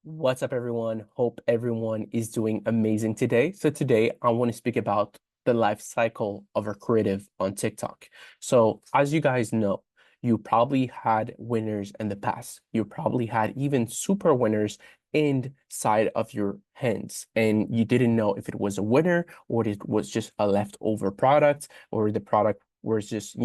What's up, everyone? Hope everyone is doing amazing today. So today I want to speak about the life cycle of a creative on TikTok. So as you guys know, you probably had winners in the past. You probably had even super winners inside of your hands, and you didn't know if it was a winner or it was just a leftover product, or the product was just,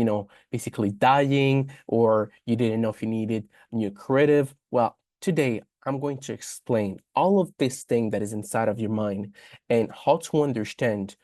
basically dying, or you didn't know if you needed new creative. Well, today I'm going to explain all of this thing that is inside of your mind and how to understand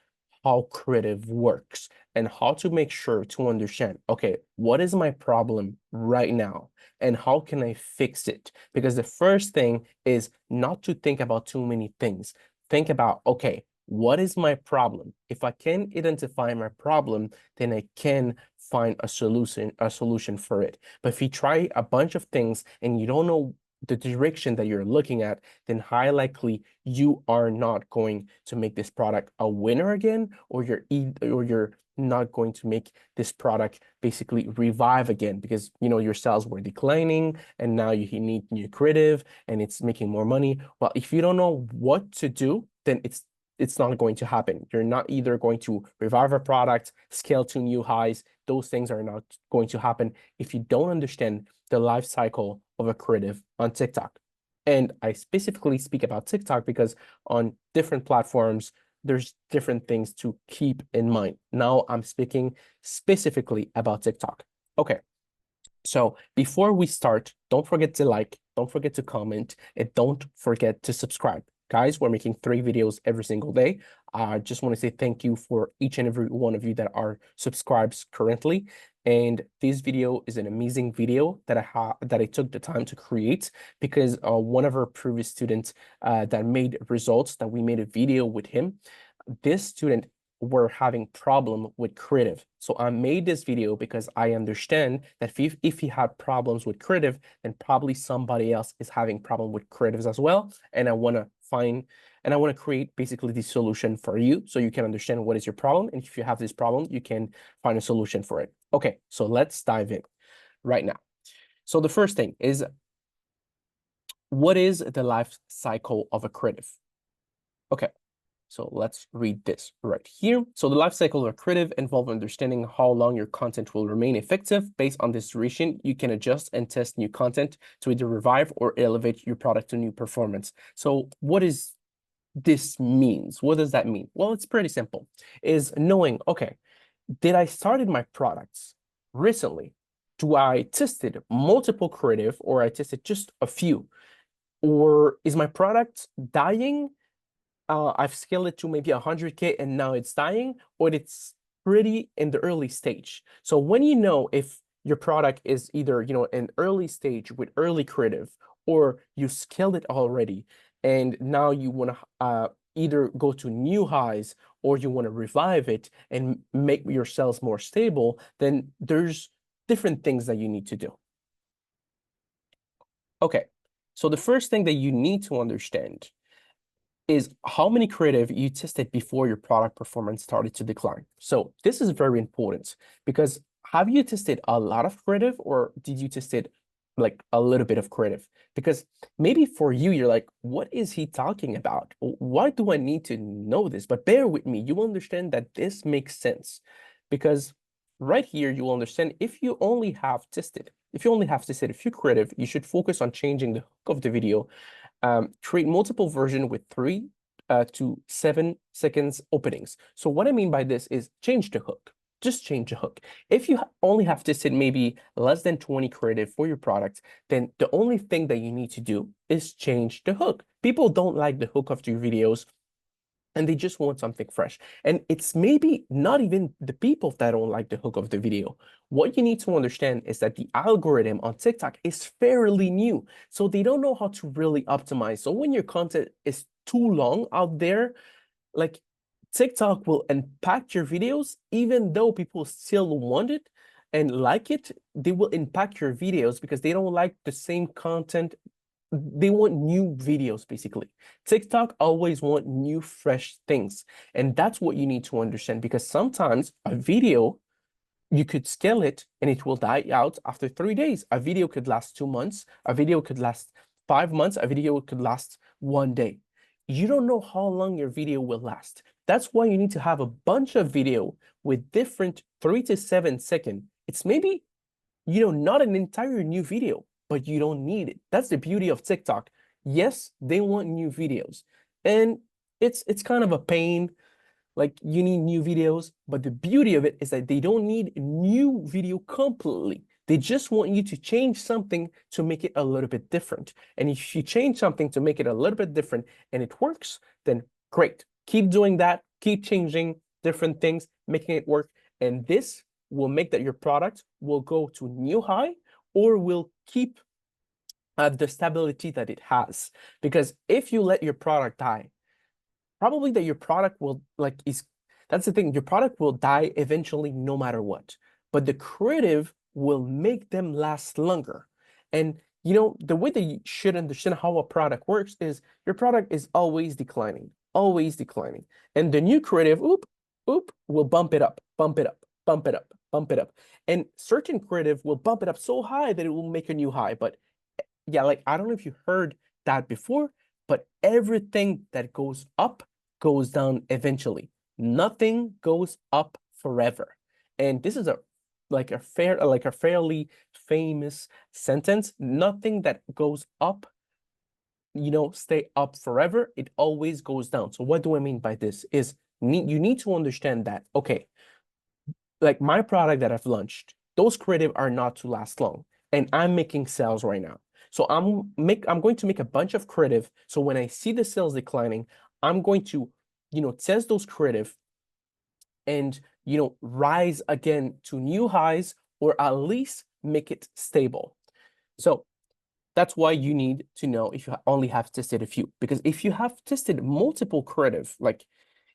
how creative works and how to make sure to understand, okay, what is my problem right now and how can I fix it? Because the first thing is not to think about too many things. Think about, okay, what is my problem? If I can identify my problem, then I can find a solution for it. But if you try a bunch of things and you don't know the direction that you're looking at, then high likely you are not going to make this product a winner again, or you're not going to make this product basically revive again because your sales were declining and now you need new creative and it's making more money. Well, if you don't know what to do, then it's not going to happen. You're not either going to revive a product, scale to new highs. Those things are not going to happen if you don't understand the life cycle of a creative on TikTok. And I specifically speak about TikTok because on different platforms, there's different things to keep in mind. Now I'm speaking specifically about TikTok. Okay. So before we start, don't forget to like, don't forget to comment, and don't forget to subscribe. Guys, we're making 3 videos every single day. I just want to say thank you for each and every one of you that are subscribed currently. And this video is an amazing video that I took the time to create because one of our previous students that made results, that we made a video with him, this student were having problem with creative. So I made this video because I understand that if he had problems with creative, then probably somebody else is having problem with creatives as well. And I want to create basically the solution for you so you can understand what is your problem. And if you have this problem, you can find a solution for it. Okay, so let's dive in right now. So the first thing is, what is the life cycle of a creative? Okay, so let's read this right here. So the life cycle of a creative involves understanding how long your content will remain effective. Based on this duration, you can adjust and test new content to either revive or elevate your product to new performance. So what is this means? What does that mean? Well, it's pretty simple. Is knowing, okay, did I started my products recently? Do I tested multiple creative or I tested just a few? Or is my product dying? I've scaled it to maybe 100K and now it's dying, or it's pretty in the early stage. So when you know if your product is either, an early stage with early creative, or you scaled it already and now you want to either go to new highs or you want to revive it and make your sales more stable, then there's different things that you need to do. Okay, so the first thing that you need to understand is how many creative you tested before your product performance started to decline. So this is very important because have you tested a lot of creative or did you test it like a little bit of creative? Because maybe for you, you're like, what is he talking about? Why do I need to know this? But bear with me, you will understand that this makes sense because right here, you will understand if you only have tested a few creative, you should focus on changing the hook of the video. Create multiple version with 3 to 7 seconds openings. So what I mean by this is change the hook. Just change the hook. If you only have tested maybe less than 20 creative for your product, then the only thing that you need to do is change the hook. People don't like the hook of your videos and they just want something fresh. And it's maybe not even the people that don't like the hook of the video. What you need to understand is that the algorithm on TikTok is fairly new, so they don't know how to really optimize. So when your content is too long out there, like TikTok will impact your videos, even though people still want it and like it, they will impact your videos because they don't like the same content. They want new videos, basically. TikTok always want new, fresh things. And that's what you need to understand because sometimes a video, you could scale it and it will die out after 3 days. A video could last 2 months. A video could last 5 months, a video could last 1 day. You don't know how long your video will last. That's why you need to have a bunch of video with different 3 to 7 second. It's maybe, not an entire new video, but you don't need it. That's the beauty of TikTok. Yes, they want new videos, and it's kind of a pain. Like, you need new videos, but the beauty of it is that they don't need a new video completely. They just want you to change something to make it a little bit different. And if you change something to make it a little bit different and it works, then great. Keep doing that. Keep changing different things, making it work. And this will make that your product will go to new high or will keep the stability that it has. Because if you let your product die, probably that your product will that's the thing, your product will die eventually no matter what, but the creative will make them last longer. And the way that you should understand how a product works is your product is always declining, and the new creative will bump it up, bump it up, bump it up, bump it up, and certain creative will bump it up so high that it will make a new high. But yeah, like, I don't know if you heard that before, but everything that goes up goes down eventually. Nothing goes up forever. And this is a fairly famous sentence. Nothing that goes up, stay up forever. It always goes down. So what do I mean by this is you need to understand that, okay, like my product that I've launched, those creative are not to last long, and I'm making sales right now. So I'm going to make a bunch of creative. So when I see the sales declining, I'm going to, test those creative and, rise again to new highs, or at least make it stable. So that's why you need to know if you only have tested a few, because if you have tested multiple creative, like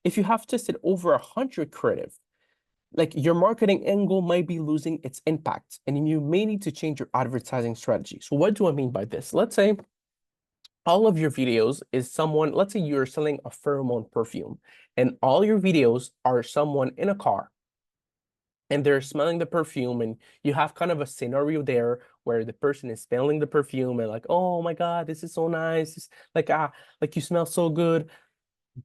if you have tested over 100 creative, like, your marketing angle might be losing its impact, and you may need to change your advertising strategy. So what do I mean by this? Let's say all of your videos is let's say you're selling a pheromone perfume, and all your videos are someone in a car and they're smelling the perfume, and you have kind of a scenario there where the person is smelling the perfume and like, oh my God, this is so nice. It's like you smell so good.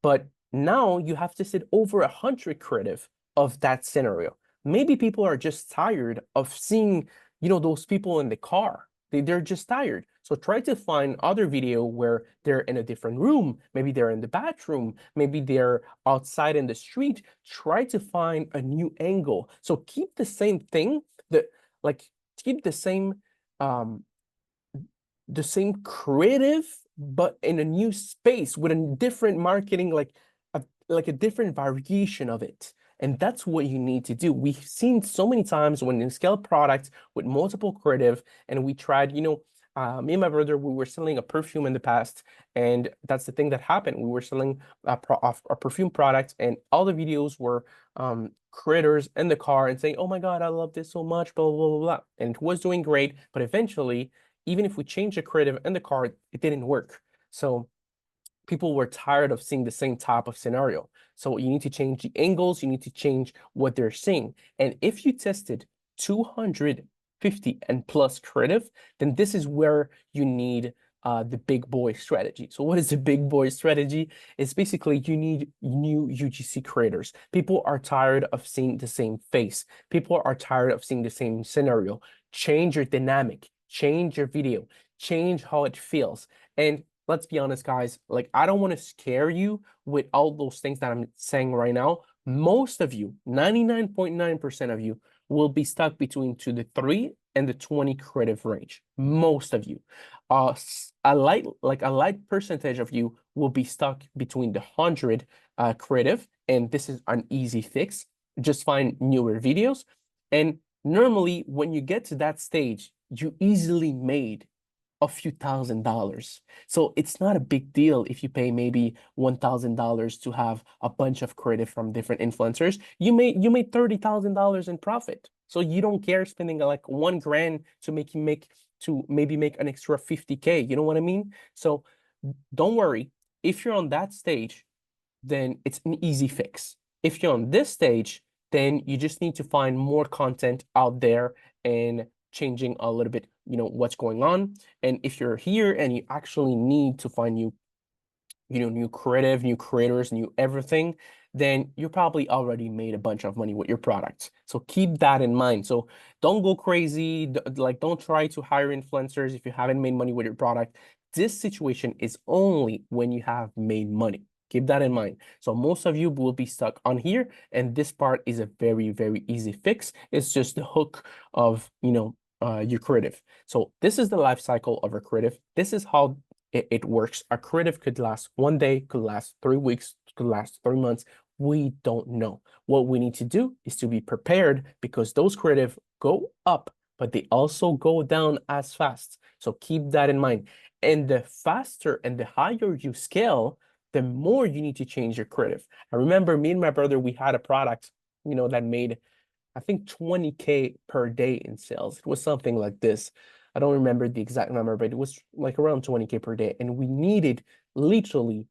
But now you have to sit over 100 creative of that scenario. Maybe people are just tired of seeing, those people in the car. They're just tired. So try to find other video where they're in a different room. Maybe they're in the bathroom. Maybe they're outside in the street. Try to find a new angle. So keep the same thing, keep um, the same creative, but in a new space with a different marketing, like a different variation of it. And that's what you need to do. We've seen so many times when you scale products with multiple creative, and we tried, me and my brother, we were selling a perfume in the past, and that's the thing that happened. We were selling a perfume product, and all the videos were creators in the car and saying, oh my God, I love this so much, blah, blah, blah, blah. And it was doing great, but eventually, even if we changed the creative in the car, it didn't work. So people were tired of seeing the same type of scenario. So you need to change the angles, you need to change what they're seeing. And if you tested 250 and plus creative, then this is where you need the big boy strategy. So what is the big boy strategy? It's basically you need new UGC creators. People are tired of seeing the same face. People are tired of seeing the same scenario. Change your dynamic, change your video, change how it feels. And let's be honest, guys, like, I don't want to scare you with all those things that I'm saying right now. Most of you, 99.9% of you, will be stuck between the 3 and the 20 creative range. Most of you. A light percentage of you will be stuck between the 100 creative, and this is an easy fix. Just find newer videos. And normally, when you get to that stage, you easily made a few $1,000s. So it's not a big deal if you pay maybe $1,000 to have a bunch of creative from different influencers. You made $30,000 in profit. So you don't care spending like $1,000 to maybe make an extra 50K. You know what I mean? So don't worry. If you're on that stage, then it's an easy fix. If you're on this stage, then you just need to find more content out there and changing a little bit, what's going on. And if you're here and you actually need to find new creative, new creators, new everything, then you probably already made a bunch of money with your products. So keep that in mind. So don't go crazy. Like, don't try to hire influencers if you haven't made money with your product. This situation is only when you have made money. Keep that in mind. So most of you will be stuck on here, and this part is a very, very easy fix. It's just the hook of, your creative. So this is the life cycle of a creative. This is how it works. A creative could last 1 day, could last 3 weeks, could last 3 months. We don't know. What we need to do is to be prepared, because those creative go up, but they also go down as fast. So keep that in mind. And the faster and the higher you scale, the more you need to change your creative. I remember me and my brother, we had a product, that made, I think, 20K per day in sales. It was something like this. I don't remember the exact number, but it was like around 20K per day. And we needed literally,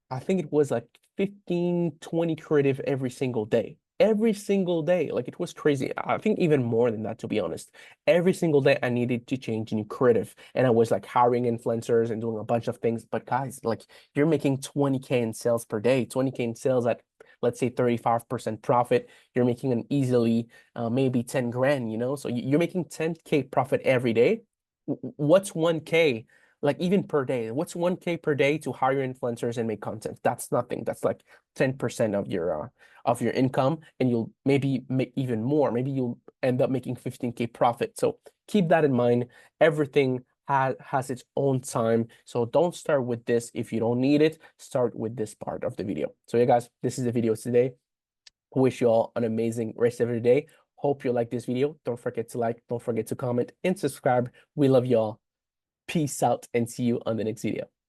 I think it was like 15, 20 creative every single day. Every single day. Like, it was crazy. I think even more than that, to be honest. Every single day I needed to change new creative. And I was like hiring influencers and doing a bunch of things. But guys, like, you're making 20K in sales per day, 20K in sales at, let's say, 35% profit. You're making an easily maybe 10 grand, So you're making 10K profit every day. What's 1K? Like, even per day, what's 1K per day to hire influencers and make content? That's nothing. That's like 10% of your income, and you'll maybe make even more. Maybe you'll end up making 15K profit. So keep that in mind. Everything has its own time. So don't start with this if you don't need it. Start with this part of the video. So yeah, guys, this is the video today. Wish you all an amazing rest of your day. Hope you like this video. Don't forget to like, don't forget to comment and subscribe. We love y'all. Peace out, and see you on the next video.